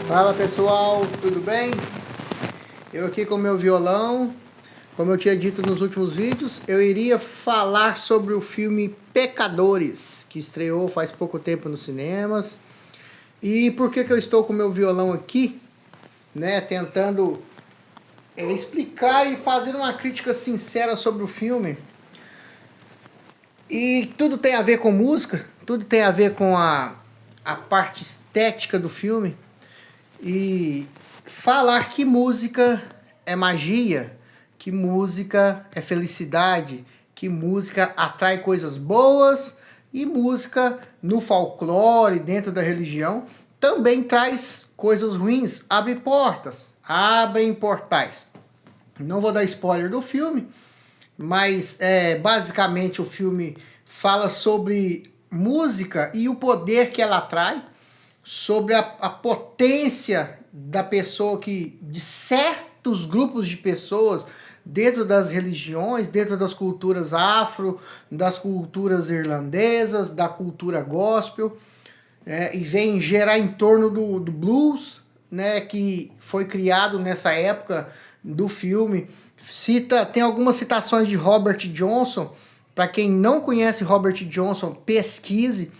Fala pessoal, tudo bem? Eu aqui com meu violão, como eu tinha dito nos últimos vídeos, eu iria falar sobre o filme Pecadores, que estreou faz pouco tempo nos cinemas. E por que eu estou com meu violão aqui, né, tentando explicar e fazer uma crítica sincera sobre o filme. E tudo tem a ver com música, tudo tem a ver com a parte estética do filme. E falar que música é magia, que música é felicidade, que música atrai coisas boas, e música no folclore, dentro da religião, também traz coisas ruins, abre portas, abrem portais. Não vou dar spoiler do filme, mas basicamente o filme fala sobre música e o poder que ela atrai, sobre a potência da pessoa, de certos grupos de pessoas dentro das religiões, dentro das culturas afro, das culturas irlandesas, da cultura gospel, e vem gerar em torno do blues, né, que foi criado nessa época do filme. Tem algumas citações de Robert Johnson. Para quem não conhece Robert Johnson, pesquise.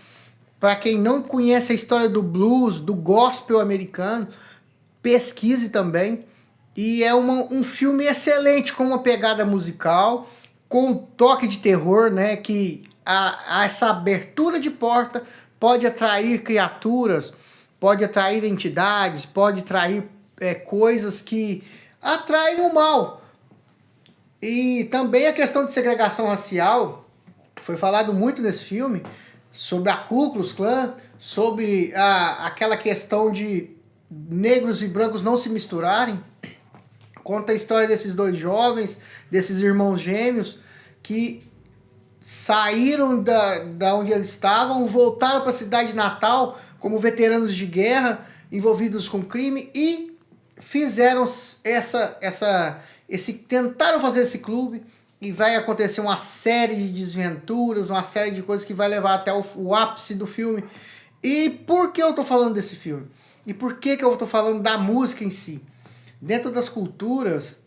Para quem não conhece a história do blues, do gospel americano, pesquise também. E é um filme excelente, com uma pegada musical, com um toque de terror, né? Que essa abertura de porta pode atrair criaturas, pode atrair entidades, pode atrair coisas que atraem o mal. E também a questão de segregação racial, foi falado muito nesse filme, sobre a Ku Klux Klan, sobre aquela questão de negros e brancos não se misturarem. Conta a história desses dois jovens, desses irmãos gêmeos, que saíram da onde eles estavam, voltaram para a cidade natal como veteranos de guerra, envolvidos com crime, e fizeram tentaram fazer esse clube. E vai acontecer uma série de desventuras, uma série de coisas que vai levar até o ápice do filme. E por que eu tô falando desse filme? E por que eu tô falando da música em si? Dentro das culturas,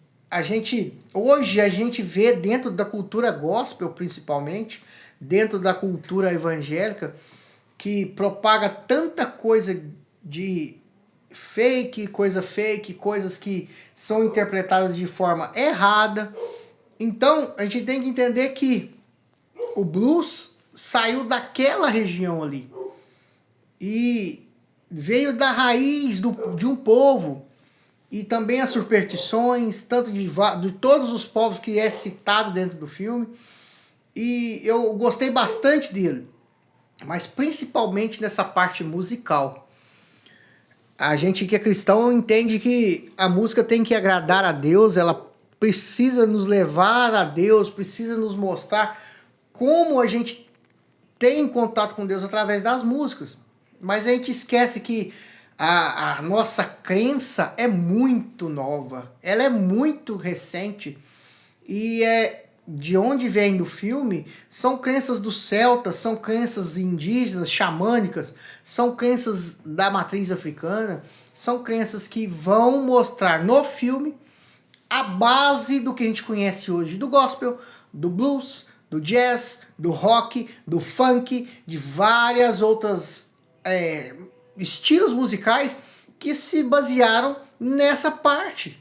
hoje a gente vê, dentro da cultura gospel principalmente, dentro da cultura evangélica, que propaga tanta coisa de fake, coisas que são interpretadas de forma errada. Então, a gente tem que entender que o blues saiu daquela região ali. E veio da raiz de um povo. E também as superstições, tanto de todos os povos que é citado dentro do filme. E eu gostei bastante dele. Mas principalmente nessa parte musical. A gente que é cristão entende que a música tem que agradar a Deus, ela precisa nos levar a Deus, precisa nos mostrar como a gente tem contato com Deus através das músicas. Mas a gente esquece que a nossa crença é muito nova, ela é muito recente. E de onde vem do filme são crenças dos celtas, são crenças indígenas, xamânicas, são crenças da matriz africana, são crenças que vão mostrar no filme a base do que a gente conhece hoje do gospel, do blues, do jazz, do rock, do funk, de várias outras estilos musicais que se basearam nessa parte.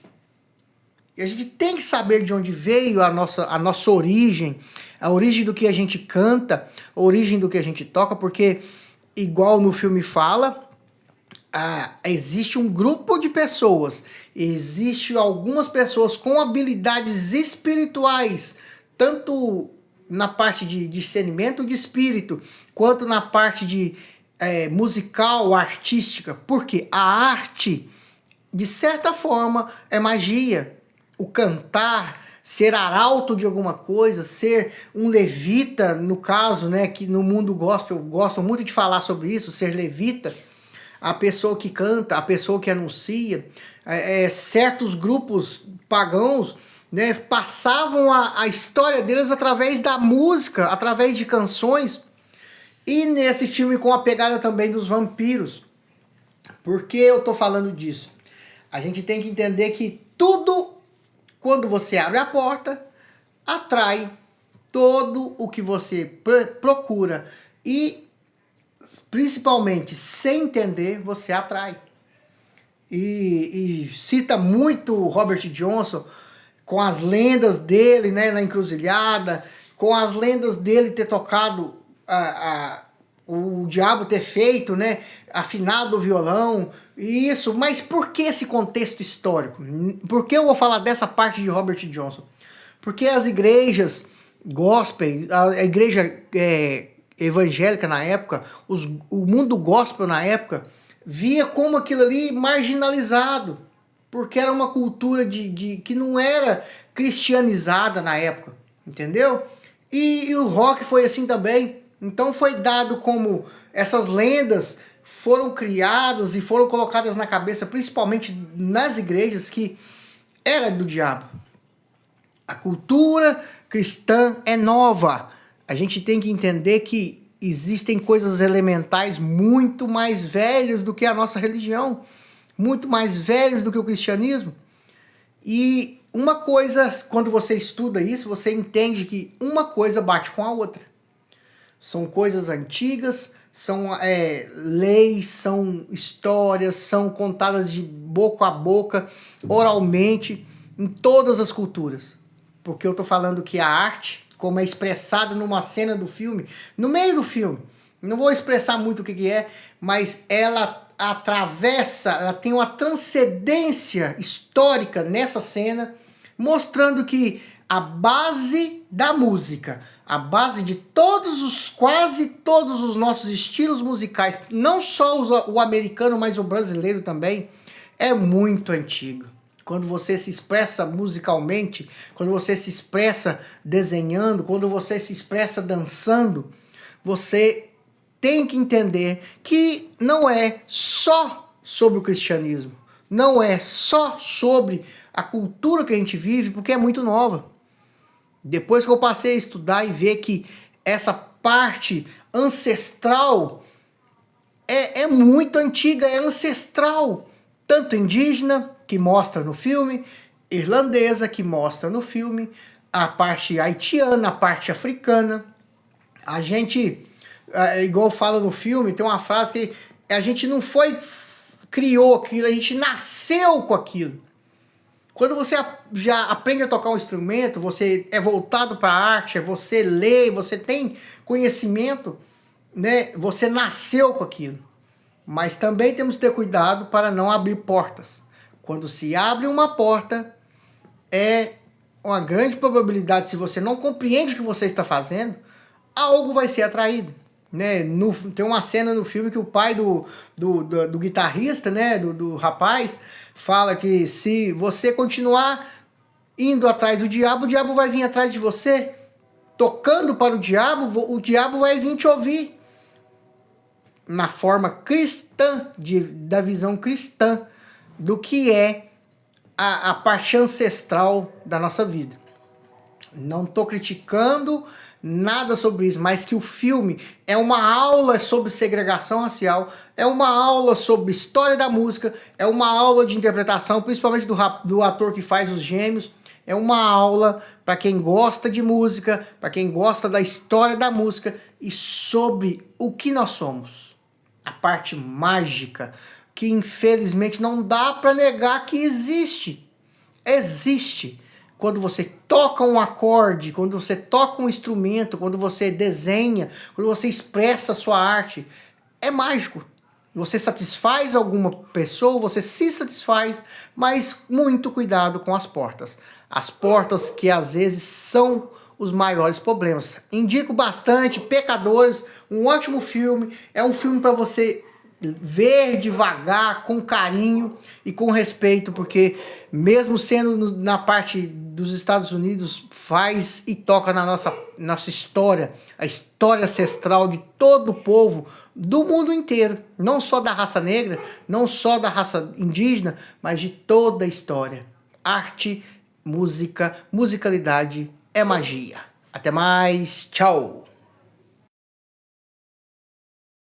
E a gente tem que saber de onde veio a nossa origem, a origem do que a gente canta, a origem do que a gente toca, porque, igual no filme fala, existe um grupo de pessoas, existe algumas pessoas com habilidades espirituais, tanto na parte de discernimento de espírito, quanto na parte de musical, artística, porque a arte, de certa forma, é magia. O cantar, ser arauto de alguma coisa, ser um levita, no caso, né, que no mundo gospel gostam muito de falar sobre isso, ser levita, a pessoa que canta, a pessoa que anuncia. Certos grupos pagãos, né, passavam a história deles através da música, através de canções. E nesse filme com a pegada também dos vampiros. Por que eu tô falando disso? A gente tem que entender que tudo, quando você abre a porta, atrai todo o que você procura. E, principalmente, sem entender, você atrai. E cita muito Robert Johnson com as lendas dele, né, na encruzilhada, com as lendas dele ter tocado o diabo ter feito, né, afinado o violão, isso. Mas por que esse contexto histórico? Por que eu vou falar dessa parte de Robert Johnson? Porque as igrejas gospel, a igreja evangélica na época, o mundo gospel na época, via como aquilo ali marginalizado, porque era uma cultura que não era cristianizada na época, entendeu? E o rock foi assim também. Então foi dado como essas lendas foram criadas e foram colocadas na cabeça, principalmente nas igrejas, que era do diabo. A cultura cristã é nova. A gente tem que entender que existem coisas elementais muito mais velhas do que a nossa religião, muito mais velhas do que o cristianismo. E uma coisa, quando você estuda isso, você entende que uma coisa bate com a outra. São coisas antigas, são leis, são histórias, são contadas de boca a boca, oralmente, em todas as culturas. Porque eu estou falando que a arte, como é expressada numa cena do filme, no meio do filme, não vou expressar muito o que é, mas ela atravessa, ela tem uma transcendência histórica nessa cena, mostrando que a base da música, a base de quase todos os nossos estilos musicais, não só o americano, mas o brasileiro também, é muito antiga. Quando você se expressa musicalmente, quando você se expressa desenhando, quando você se expressa dançando, você tem que entender que não é só sobre o cristianismo, não é só sobre a cultura que a gente vive, porque é muito nova. Depois que eu passei a estudar e ver que essa parte ancestral é muito antiga, é ancestral, tanto indígena, que mostra no filme, irlandesa, que mostra no filme, a parte haitiana, a parte africana. A gente, igual fala no filme, tem uma frase que a gente não criou aquilo, a gente nasceu com aquilo. Quando você já aprende a tocar um instrumento, você é voltado para a arte, você lê, você tem conhecimento, né? Você nasceu com aquilo. Mas também temos que ter cuidado para não abrir portas. Quando se abre uma porta, é uma grande probabilidade, se você não compreende o que você está fazendo, algo vai ser atraído. Né? Tem uma cena no filme que o pai do guitarrista, né? do rapaz, fala que se você continuar indo atrás do diabo, o diabo vai vir atrás de você. Tocando para o diabo vai vir te ouvir. Na forma cristã, da visão cristã, do que é a parte ancestral da nossa vida. Não estou criticando nada sobre isso, mas que o filme é uma aula sobre segregação racial, é uma aula sobre história da música, é uma aula de interpretação, principalmente do ator que faz os gêmeos, é uma aula para quem gosta de música, para quem gosta da história da música e sobre o que nós somos. A parte mágica, que infelizmente não dá para negar que existe. Existe. Quando você toca um acorde, quando você toca um instrumento, quando você desenha, quando você expressa a sua arte, é mágico. Você satisfaz alguma pessoa, você se satisfaz, mas muito cuidado com as portas. As portas que às vezes são os maiores problemas. Indico bastante, Pecadores, um ótimo filme, é um filme para você ver devagar, com carinho e com respeito, porque mesmo sendo na parte dos Estados Unidos, faz e toca na nossa história, a história ancestral de todo o povo do mundo inteiro, não só da raça negra, não só da raça indígena, mas de toda a história. Arte, música, musicalidade é magia. Até mais, tchau!